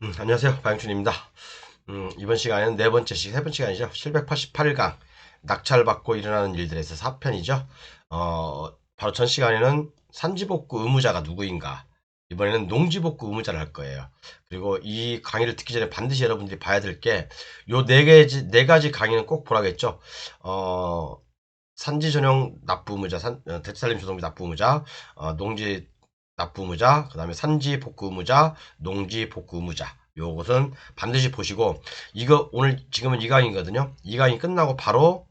안녕하세요. 박영준입니다. 이번 시간에는 네 번째 세 번째 시간이죠. 788강 낙찰받고 일어나는 일들에서 4편이죠. 바로 전 시간에는 산지복구 의무자가 누구인가, 이번에는 농지복구 의무자를 할 거예요. 그리고 이 강의를 듣기 전에 반드시 여러분들이 봐야 될 게 요 네 가지 강의는 꼭 보라겠죠. 산지 전용 납부 의무자, 대체살림 조성비 납부 의무자, 농지 납부 의무자, 그 다음에 산지 복구 의무자, 농지 복구 의무자. 요것은 반드시 보시고, 이거 오늘 지금은 이 강의거든요. 이 강의 끝나고 바로,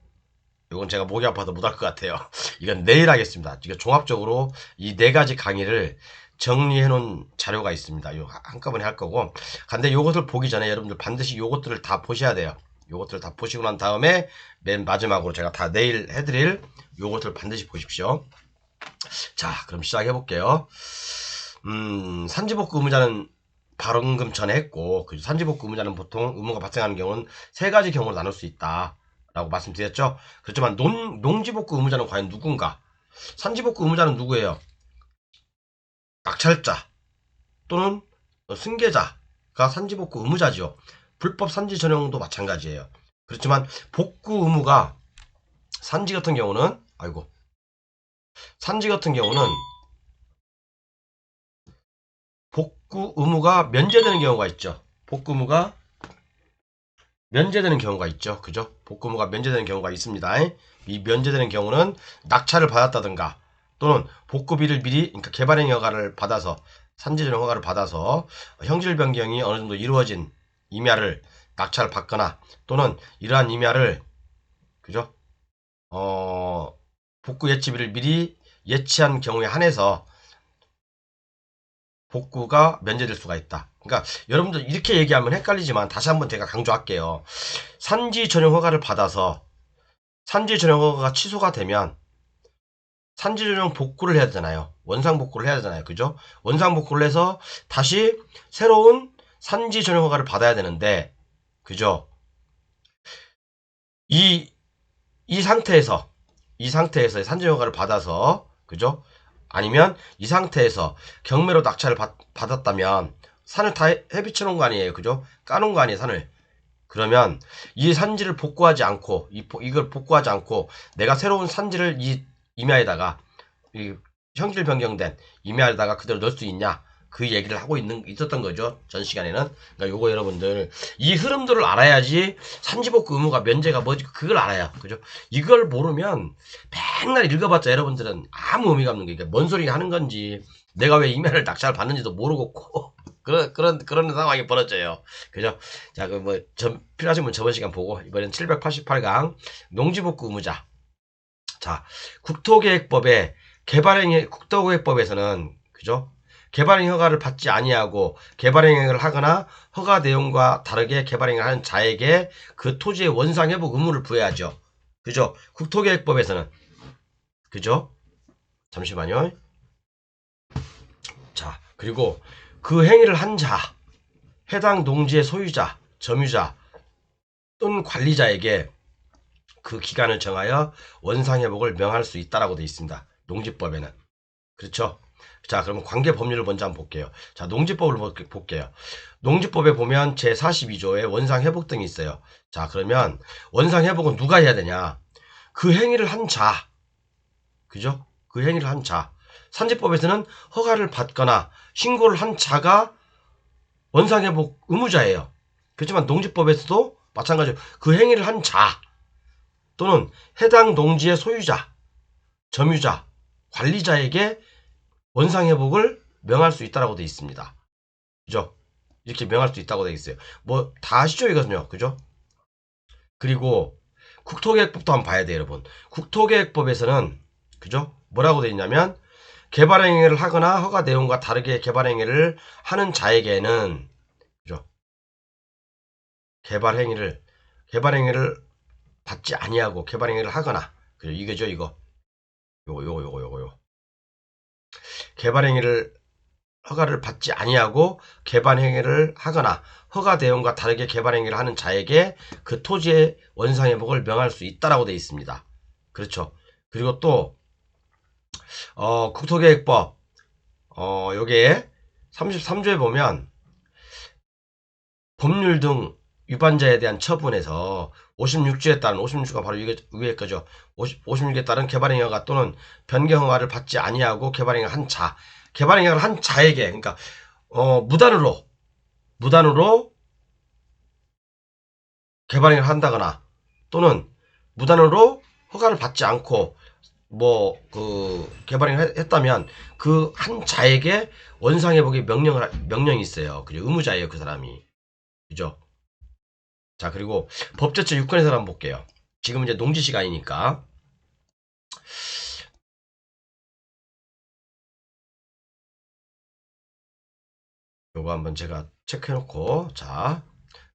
이건 제가 목이 아파서 못 할 것 같아요. 이건 내일 하겠습니다. 이거 종합적으로 이 네 가지 강의를 정리해 놓은 자료가 있습니다. 요 한꺼번에 할 거고. 근데 요것을 보기 전에 여러분들 반드시 요것들을 다 보셔야 돼요. 요것들을 다 보시고 난 다음에 맨 마지막으로 제가 다 내일 해드릴 요것들 반드시 보십시오. 자, 그럼 시작해 볼게요. 산지복구 의무자는 발언금 전에 했고, 그 산지복구 의무자는 보통 의무가 발생하는 경우는 세 가지 경우로 나눌 수 있다 라고 말씀드렸죠. 그렇지만 농지복구 의무자는 과연 누군가? 산지복구 의무자는 누구예요? 낙찰자 또는 승계자가 산지복구 의무자지요. 불법 산지 전용도 마찬가지예요. 그렇지만 복구 의무가 산지 같은 경우는 산지 같은 경우는 복구 의무가 면제되는 경우가 있죠. 복구 의무가 면제되는 경우가 있죠. 그죠? 복구 의무가 면제되는 경우가 있습니다. 이 면제되는 경우는 낙찰을 받았다든가 또는 복구비를 미리, 그러니까 개발행 허가를 받아서, 산지전용 허가를 받아서 형질 변경이 어느 정도 이루어진 임야를 낙찰을 받거나, 또는 이러한 임야를, 그죠? 복구 예치비를 미리 예치한 경우에 한해서 복구가 면제될 수가 있다. 그러니까 여러분들 이렇게 얘기하면 헷갈리지만 다시 한번 제가 강조할게요. 산지 전용 허가를 받아서 산지 전용 허가가 취소가 되면 산지 전용 복구를 해야 되잖아요. 원상 복구를 해야 되잖아요. 그죠? 원상 복구를 해서 다시 새로운 산지 전용 허가를 받아야 되는데, 그죠? 이, 이 상태에서 산지 전용 허가를 받아서, 그죠? 아니면 이 상태에서 경매로 낙찰을 받았다면 산을 다 해비쳐 놓은 거 아니에요. 그죠? 까놓은 거 아니에요, 산을. 그러면 이 산지를 복구하지 않고, 이걸 복구하지 않고 내가 새로운 산지를 이 임야에다가, 이 형질 변경된 임야에다가 그대로 넣을 수 있냐, 그 얘기를 하고 있었던 거죠, 전 시간에는. 그러니까 요거 여러분들 이 흐름들을 알아야지 산지복구 의무가 면제가 뭐지 그걸 알아요. 그죠? 이걸 모르면 맨날 읽어봤자 여러분들은 아무 의미가 없는 게, 그러니까 뭔 소리 하는 건지, 내가 왜 임야를 낙찰 받는지도 모르고 그런 상황이 벌어져요. 그죠? 자, 필요하신 분 저번 시간 보고, 이번엔 788강 농지복구 의무자. 자, 국토계획법에 국토계획법에서는, 그죠? 개발행 허가를 받지 아니하고 개발행위를 하거나 허가 내용과 다르게 개발행위를 하는 자에게 그 토지의 원상회복 의무를 부여하죠. 그죠? 국토계획법에서는. 그죠? 잠시만요. 자, 그리고 그 행위를 한 자, 해당 농지의 소유자, 점유자 또는 관리자에게 그 기간을 정하여 원상회복을 명할 수 있다라고 되어 있습니다. 농지법에는. 그렇죠? 자, 그러면 관계 법률을 먼저 한번 볼게요. 자, 농지법을 볼게요. 농지법에 보면 제42조에 원상회복 등이 있어요. 자, 그러면 원상회복은 누가 해야 되냐? 그 행위를 한 자. 그죠? 그 행위를 한 자. 산지법에서는 허가를 받거나 신고를 한 자가 원상회복 의무자예요. 그렇지만 농지법에서도 마찬가지로 그 행위를 한 자 또는 해당 농지의 소유자, 점유자, 관리자에게 원상회복을 명할 수 있다라고 되어 있습니다. 그죠? 이렇게 명할 수 있다고 되어 있어요. 뭐 다 아시죠, 이거든요. 그죠? 그리고 국토계획법도 한번 봐야 돼요, 여러분. 국토계획법에서는, 그죠? 뭐라고 되어 있냐면, 개발행위를 하거나 허가 내용과 다르게 개발행위를 하는 자에게는, 그죠? 개발행위를 받지 아니하고 개발행위를 하거나, 그죠? 이거죠, 이거. 요거. 개발행위를 허가를 받지 아니하고 개발행위를 하거나 허가 내용과 다르게 개발행위를 하는 자에게 그 토지의 원상회복을 명할 수 있다라고 되어 있습니다. 그렇죠. 그리고 또 국토계획법 요게 33조에 보면 법률 등 위반자에 대한 처분에서 56조에 따른 56조가 바로 위에 거죠. 56조에 따른 개발행위가 또는 변경허가를 받지 아니하고 개발행위를 한 자, 개발행위를 한 자에게 그러니까 무단으로 개발행위를 한다거나 또는 무단으로 허가를 받지 않고 개발행위를 했다면 그 한 자에게 원상회복의 명령이 있어요. 그죠? 의무자예요, 그 사람이. 그죠? 자, 그리고 법제처 유권에서 한번 볼게요. 지금 이제 농지 시간이니까. 요거 한번 제가 체크해놓고, 자,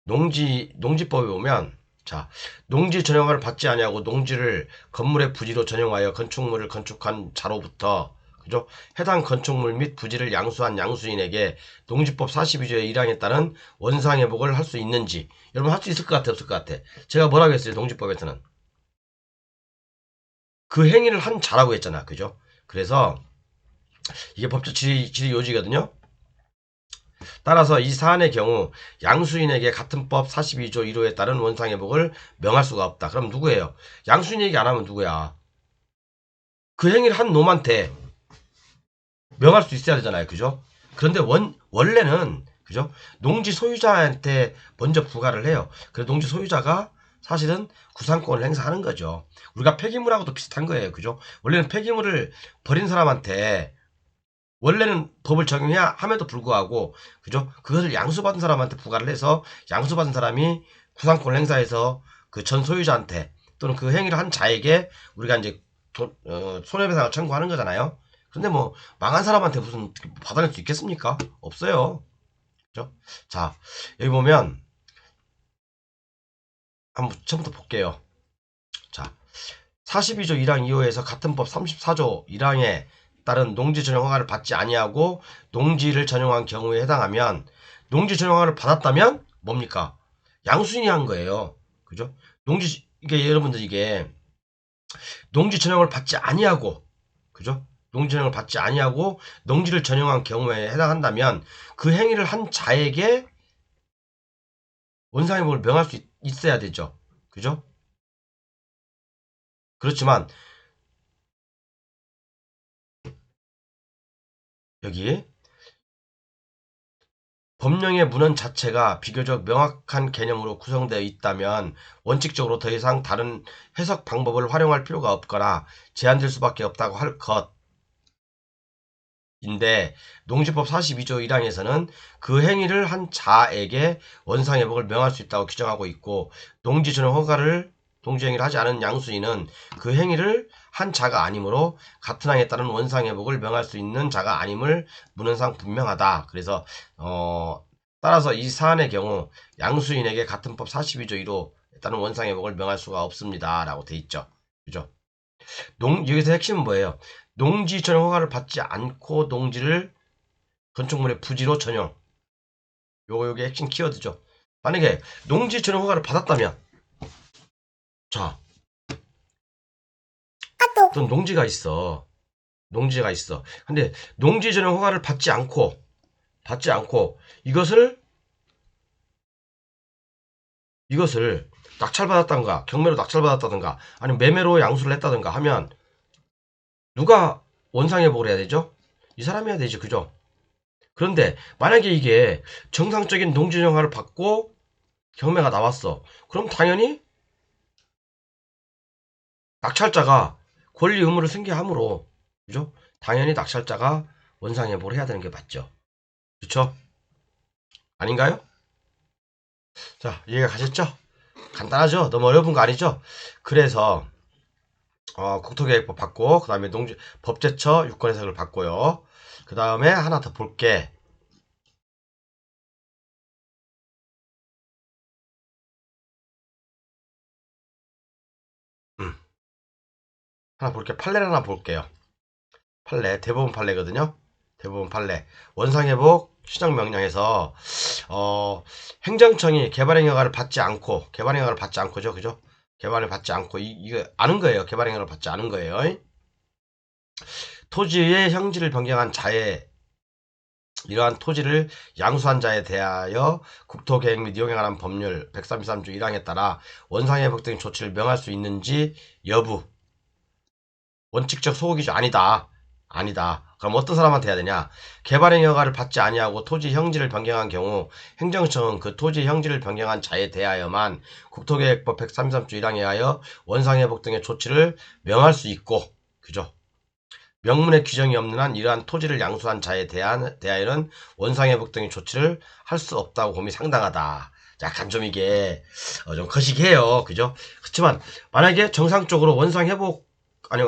농지법에 보면, 자, 농지 전용화를 받지 아니하고 농지를 건물의 부지로 전용하여 건축물을 건축한 자로부터, 그죠? 해당 건축물 및 부지를 양수한 양수인에게 농지법 42조의 1항에 따른 원상회복을 할 수 있는지, 여러분 할 수 있을 것 같아, 없을 것 같아? 제가 뭐라고 했어요, 농지법에서는? 그 행위를 한 자라고 했잖아, 그죠? 그래서, 이게 법적 지리 요지거든요? 따라서 이 사안의 경우 양수인에게 같은 법 42조 1호에 따른 원상회복을 명할 수가 없다. 그럼 누구예요? 양수인 얘기 안 하면 누구야? 그 행위를 한 놈한테 명할 수 있어야 되잖아요. 그죠? 그런데 원래는 그죠? 농지 소유자한테 먼저 부과를 해요. 그래서 농지 소유자가 사실은 구상권을 행사하는 거죠. 우리가 폐기물하고도 비슷한 거예요. 그죠? 원래는 폐기물을 버린 사람한테 원래는 법을 적용해야 함에도 불구하고 그죠? 그것을 양수받은 사람한테 부과를 해서 양수받은 사람이 구상권을 행사해서 그 전 소유자한테 또는 그 행위를 한 자에게 우리가 이제 손해배상을 청구하는 거잖아요. 근데 뭐 망한 사람한테 무슨 받아낼 수 있겠습니까? 없어요. 그죠? 자, 여기 보면 한번 처음부터 볼게요. 자, 42조 1항 2호에서 같은 법 34조 1항에 따른 농지 전용 허가를 받지 아니하고 농지를 전용한 경우에 해당하면 농지 전용 허가를 받았다면 뭡니까? 양수인이 한 거예요. 그죠? 이게 여러분들 이게 농지 전용을 받지 아니하고 그죠? 농지 전용을 받지 아니하고 농지를 전용한 경우에 해당한다면 그 행위를 한 자에게 원상회복을 명할 수 있어야 되죠. 그죠? 그렇지만 여기 법령의 문헌 자체가 비교적 명확한 개념으로 구성되어 있다면 원칙적으로 더 이상 다른 해석 방법을 활용할 필요가 없거나 제한될 수밖에 없다고 할 것인데 농지법 42조 1항에서는 그 행위를 한 자에게 원상회복을 명할 수 있다고 규정하고 있고 농지 전용 허가를 동지행위를 하지 않은 양수인은 그 행위를 한 자가 아니므로 같은 항에 따른 원상회복을 명할 수 있는 자가 아님을 문헌상 분명하다. 그래서 따라서 이 사안의 경우 양수인에게 같은 법 42조 1호에 따른 원상회복을 명할 수가 없습니다. 라고 돼 있죠. 그죠? 여기서 핵심은 뭐예요? 농지 전용 허가를 받지 않고 농지를 건축물의 부지로 전용. 요게 핵심 키워드죠. 만약에 농지 전용 허가를 받았다면 자, 어떤 농지가 있어. 농지가 있어. 근데 농지 전용 허가를 받지 않고 이것을 낙찰받았던가 경매로 낙찰받았다든가 아니면 매매로 양수를 했다든가 하면 누가 원상회복을 해야 되죠? 이 사람이 해야 되죠. 그죠? 그런데 만약에 이게 정상적인 농지 전용 허가를 받고 경매가 나왔어. 그럼 당연히 낙찰자가 권리 의무를 승계하므로 그죠? 당연히 낙찰자가 원상회복을 해야 되는 게 맞죠. 그렇죠? 아닌가요? 자, 이해가 가셨죠? 간단하죠? 너무 어려운 거 아니죠? 그래서 국토계획법 받고 그 다음에 법제처 유권해석을 받고요. 그 다음에 하나 더 볼게. 음, 하나 볼게. 판례를 하나 볼게요. 판례 대법원 판례거든요. 대법원 판례 원상회복 시정명령에서 행정청이 개발행위허가를 받지 않고죠, 그죠? 개발을 받지 않고 이거 아는 거예요. 개발행위를 받지 않은 거예요. 토지의 형질을 변경한 자의 이러한 토지를 양수한 자에 대하여 국토계획 및 이용에 관한 법률 133조 1항에 따라 원상회복 등 조치를 명할 수 있는지 여부. 원칙적 소호기준 아니다. 아니다. 그럼 어떤 사람한테 해야 되냐? 개발행위 허가를 받지 아니하고 토지 형지를 변경한 경우 행정청은 그 토지 형지를 변경한 자에 대하여만 국토계획법 133조 1항에 하여 원상회복 등의 조치를 명할 수 있고, 그죠? 명문의 규정이 없는 한 이러한 토지를 양수한 자에 대하여는 원상회복 등의 조치를 할 수 없다고 봄이 상당하다. 약간 좀 이게 좀 거시기해요. 그죠? 그렇지만 만약에 정상적으로 원상회복 아니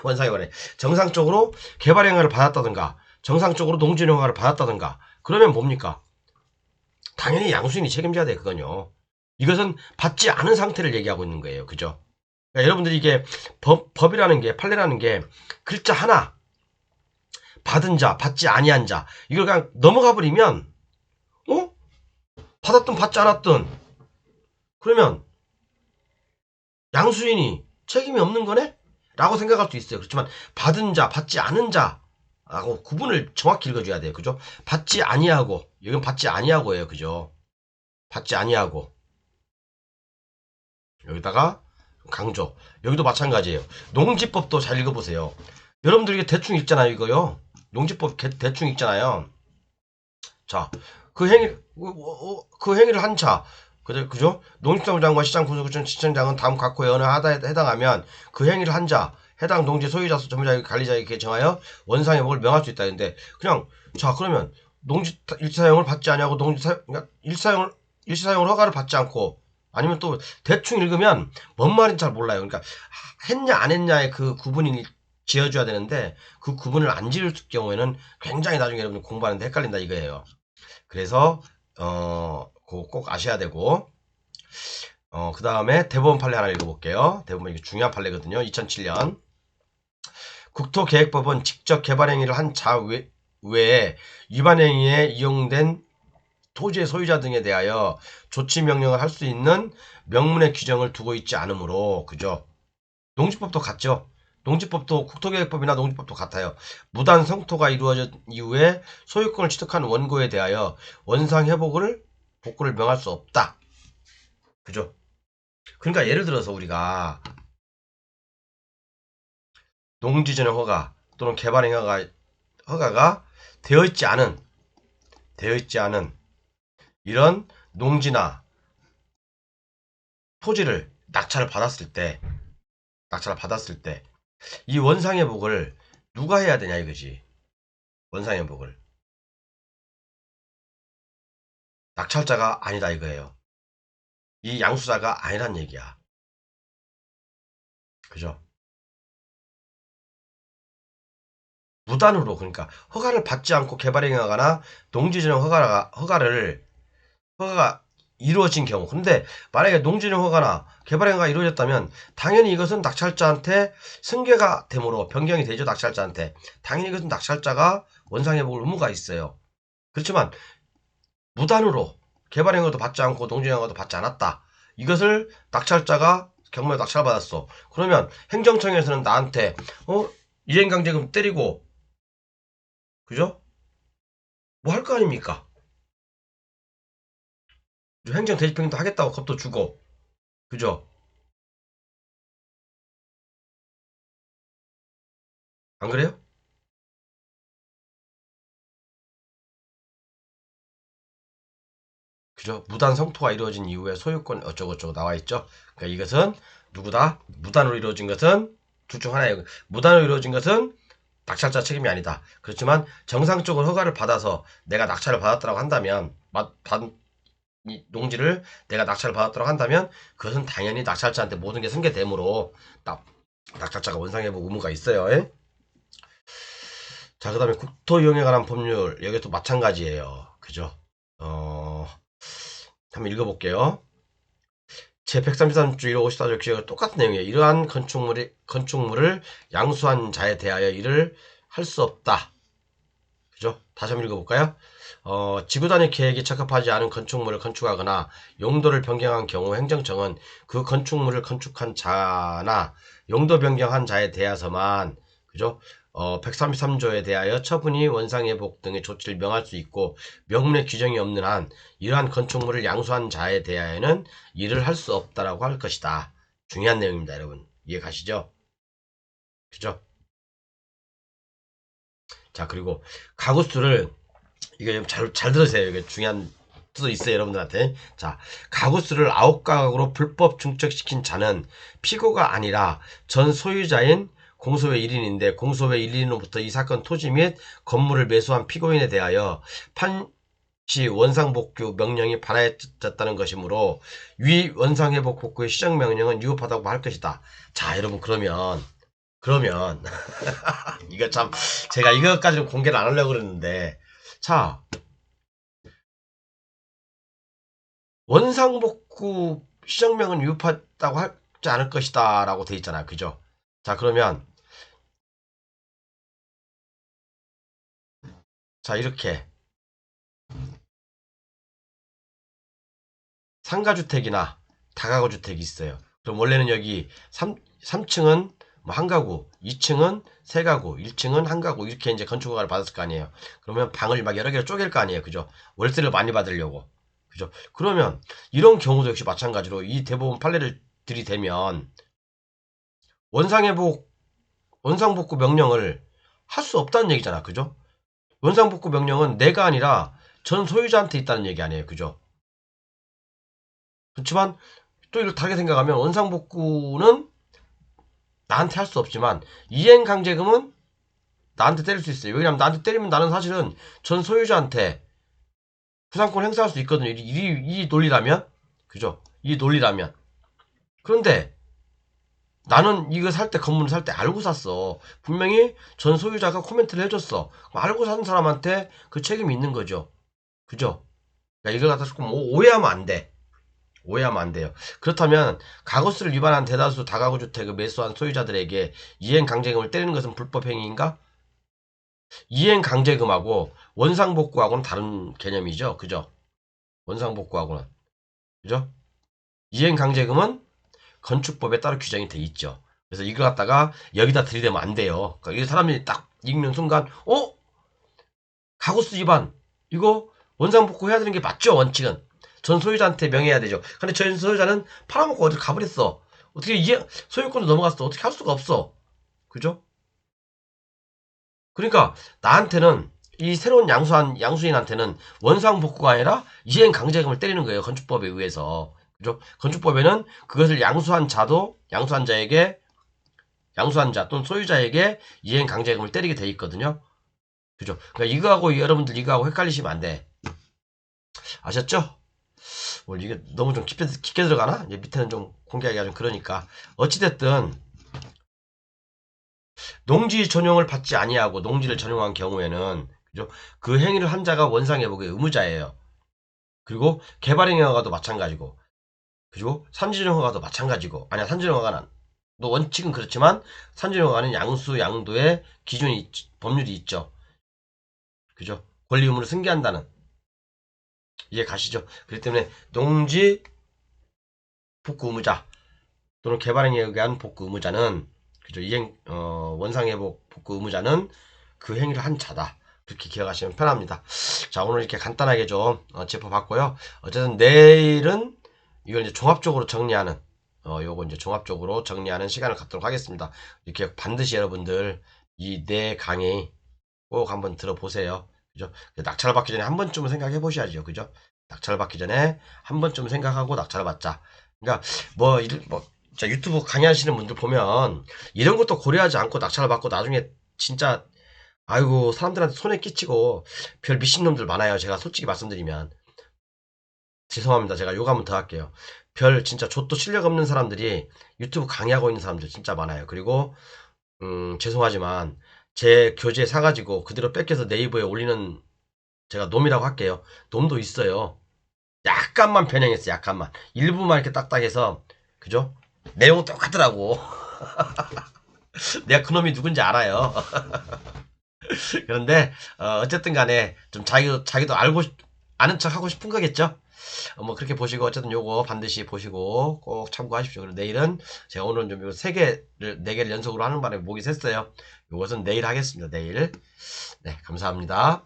원상회복네 정상적으로 개발행위를 받았다든가 정상적으로 농지허가를 받았다든가 그러면 뭡니까? 당연히 양수인이 책임져야 돼. 그건요. 이것은 받지 않은 상태를 얘기하고 있는 거예요. 그죠? 그러니까 여러분들이 이게 법이라는 게 판례라는 게 글자 하나 받은 자 받지 아니한 자 이걸 그냥 넘어가 버리면 받았든 받지 않았든 그러면 양수인이 책임이 없는 거네? 라고 생각할 수 있어요. 그렇지만 받은 자 받지 않은 자하고 구분을 정확히 읽어줘야 돼요. 그죠? 받지 아니하고 이건 받지 아니하고예요. 그죠? 받지 아니하고 여기다가 강조. 여기도 마찬가지예요. 농지법도 잘 읽어보세요. 여러분들 이게 대충 읽잖아요. 이거요. 농지법 대충 읽잖아요. 자, 그 행위를 한 자, 그죠? 농지사무장과 시장군수구청 시청장은 다음 각호의 어느 하나에 해당하면 그 행위를 한 자, 해당 농지 소유자, 점유자, 관리자에게 정하여 원상회복을 명할 수 있다. 했는데 그냥 자 그러면 농지 일시사용을 받지 아니하고 그러니까 일시사용을 허가를 받지 않고 아니면 또 대충 읽으면 뭔 말인지 잘 몰라요. 그러니까 했냐 안 했냐의 그 구분이 지어줘야 되는데 그 구분을 안 지을 경우에는 굉장히 나중에 여러분 공부하는데 헷갈린다 이거예요. 그래서 그거 꼭 아셔야 되고 그 다음에 대법원 판례 하나 읽어볼게요. 대법원 이게 중요한 판례거든요. 2007년 국토계획법은 직접 개발행위를 한 자 외에 위반행위에 이용된 토지의 소유자 등에 대하여 조치 명령을 할 수 있는 명문의 규정을 두고 있지 않으므로 그죠? 농지법도 같죠? 농지법도 국토계획법이나 농지법도 같아요. 무단 성토가 이루어진 이후에 소유권을 취득한 원고에 대하여 원상회복을 복구를 명할 수 없다. 그죠? 그러니까 예를 들어서 우리가 농지전용 허가 또는 개발행 허가가 되어 있지 않은 이런 농지나 토지를 낙찰을 받았을 때 이 원상회복을 누가 해야 되냐 이거지. 원상회복을 낙찰자가 아니다 이거예요. 이 양수자가 아니란 얘기야. 그죠? 무단으로 그러니까 허가를 받지 않고 개발행위하거나 농지전용 허가가 이루어진 경우 근데 만약에 농지전용 허가나 개발행위가 이루어졌다면 당연히 이것은 낙찰자한테 승계가 되므로 변경이 되죠. 낙찰자한테 당연히 이것은 낙찰자가 원상회복을 의무가 있어요. 그렇지만 무단으로 개발행위도 받지 않고 농지전용 허가도 받지 않았다. 이것을 낙찰자가 경매로 낙찰받았어. 그러면 행정청에서는 나한테 이행강제금 때리고 그죠? 뭐 할 거 아닙니까? 행정 대집행도 하겠다고 겁도 주고 그죠? 안 그래요? 그죠? 무단 성토가 이루어진 이후에 소유권 어쩌고저쩌고 나와 있죠. 그러니까 이것은 누구다? 무단으로 이루어진 것은 둘 중 하나예요. 무단으로 이루어진 것은 낙찰자 책임이 아니다. 그렇지만 정상적으로 허가를 받아서 내가 낙찰을 받았다고 한다면 이 농지를 내가 낙찰을 받았다고 한다면 그것은 당연히 낙찰자한테 모든 게 승계되므로 낙찰자가 원상회복 의무가 있어요. 에? 자, 그 다음에 국토이용에 관한 법률 여기도 마찬가지예요. 그죠? 한번 읽어볼게요. 제133조 1호 54조 규정과 똑같은 내용이에요. 이러한 건축물을 양수한 자에 대하여 이를 할 수 없다. 그죠? 다시 한번 읽어볼까요? 지구단위 계획이 적합하지 않은 건축물을 건축하거나 용도를 변경한 경우 행정청은 그 건축물을 건축한 자나 용도 변경한 자에 대해서만 그죠? 133조에 대하여 처분이 원상회복 등의 조치를 명할 수 있고 명문의 규정이 없는 한 이러한 건축물을 양수한 자에 대하여는 일을 할 수 없다라고 할 것이다. 중요한 내용입니다, 여러분. 이해 가시죠? 그죠? 자, 그리고 가구수를 이거 잘 들으세요. 이게 중요한 뜻도 있어요, 여러분들한테. 자, 가구수를 9가구로 불법 중첩시킨 자는 피고가 아니라 전 소유자인 공소외 1인인데 공소외 1인으로부터 이 사건 토지 및 건물을 매수한 피고인에 대하여 판시 원상복구 명령이 발하였다는 것이므로 위 원상회복 복구의 시정명령은 유효하다고 할 것이다. 자, 여러분, 그러면 이거 참 제가 이것까지는 공개를 안 하려고 그랬는데, 자, 원상복구 시정명은 유효하다고 하지 않을 것이다 라고 돼 있잖아요, 그죠? 자, 그러면 자, 이렇게 상가주택이나 다가구주택이 있어요. 그럼 원래는 여기 3층은 뭐 한 가구, 2층은 세 가구, 1층은 한 가구, 이렇게 이제 건축허가를 받았을 거 아니에요. 그러면 방을 막 여러 개로 쪼갤 거 아니에요, 그죠? 월세를 많이 받으려고, 그죠? 그러면 이런 경우도 역시 마찬가지로 이 대법원 판례를 들이대면 원상복구 명령을 할 수 없다는 얘기잖아, 그죠? 원상복구 명령은 내가 아니라 전 소유자한테 있다는 얘기 아니에요, 그죠? 그렇지만 또 이걸 다르게 생각하면 원상복구는 나한테 할 수 없지만 이행강제금은 나한테 때릴 수 있어요. 왜냐하면 나한테 때리면 나는 사실은 전 소유자한테 부상권 행사할 수 있거든요. 이 논리라면, 그죠? 이 논리라면. 그런데 나는 이거 살 때, 건물을 살 때 알고 샀어. 분명히 전 소유자가 코멘트를 해줬어. 알고 산 사람한테 그 책임이 있는 거죠. 그죠? 그러니까 이걸 갖다 조금 오해하면 안 돼. 오해하면 안 돼요. 그렇다면 가구수를 위반한 대다수 다가구 주택을 매수한 소유자들에게 이행강제금을 때리는 것은 불법행위인가? 이행강제금하고 원상복구하고는 다른 개념이죠. 그죠? 원상복구하고는. 그죠? 이행강제금은 건축법에 따로 규정이 돼 있죠. 그래서 이거 갖다가 여기다 들이대면 안 돼요. 그러니까 이 사람이 딱 읽는 순간, 가구수 위반. 이거 원상복구 해야 되는 게 맞죠? 원칙은. 전 소유자한테 명해야 되죠. 근데 전 소유자는 팔아먹고 어디 가버렸어. 어떻게 이게 소유권으로 넘어갔어. 어떻게 할 수가 없어. 그죠? 그러니까 나한테는 이 새로운 양수인한테는 원상복구가 아니라 이행강제금을 때리는 거예요. 건축법에 의해서. 그죠? 건축법에는 그것을 양수한 자 또는 소유자에게 이행강제금을 때리게 돼 있거든요. 그죠? 그러니까 이거하고 여러분들 이거하고 헷갈리시면 안 돼. 아셨죠? 이게 너무 좀 깊게 들어가나? 이제 밑에는 좀 공개하기가 좀 그러니까. 어찌됐든, 농지 전용을 받지 아니하고 농지를 전용한 경우에는, 그죠? 그 행위를 한 자가 원상회복의 의무자예요. 그리고 개발행위허가도 마찬가지고, 그리고 산지전용허가도 마찬가지고, 아니야, 산지전용허가는, 뭐 원칙은 그렇지만, 산지전용허가는 양수, 양도의 기준이, 법률이 있죠. 그죠? 권리 의무를 승계한다는. 이해 가시죠? 그렇기 때문에, 농지 복구 의무자, 또는 개발행위에 의한 복구 의무자는, 그죠? 원상회복 복구 의무자는 그 행위를 한 자다. 그렇게 기억하시면 편합니다. 자, 오늘 이렇게 간단하게 좀 짚어봤고요. 어쨌든 내일은 이걸 이제 종합적으로 정리하는, 요거 이제 종합적으로 정리하는 시간을 갖도록 하겠습니다. 이렇게 반드시 여러분들 이 네 강의 꼭 한번 들어보세요. 그죠? 낙찰 받기 전에 한 번쯤은 생각해 보셔야죠. 그죠? 낙찰 받기 전에 한 번쯤 생각하고 낙찰을 받자. 그러니까 자, 유튜브 강의하시는 분들 보면 이런 것도 고려하지 않고 낙찰을 받고 나중에 진짜 아이고 사람들한테 손해 끼치고 별 미친놈들 많아요. 제가 솔직히 말씀드리면 죄송합니다. 제가 욕 한번 더 할게요. 별 진짜 좆도 실력 없는 사람들이 유튜브 강의하고 있는 사람들 진짜 많아요. 그리고 죄송하지만 제 교재 사가지고 그대로 뺏겨서 네이버에 올리는 제가 놈이라고 할게요. 놈도 있어요. 약간만 변형했어. 약간만. 일부만 이렇게 딱딱해서 그죠? 내용은 똑같더라고. 내가 그놈이 누군지 알아요. 그런데 어쨌든 간에 좀 자기도 알고 아는 척 하고 싶은 거겠죠. 뭐 그렇게 보시고 어쨌든 요거 반드시 보시고 꼭 참고하십시오. 그리고 내일은 제가 오늘은 좀 3개를 4개를 연속으로 하는 바람에 목이 샜어요. 요것은 내일 하겠습니다. 내일. 네, 감사합니다.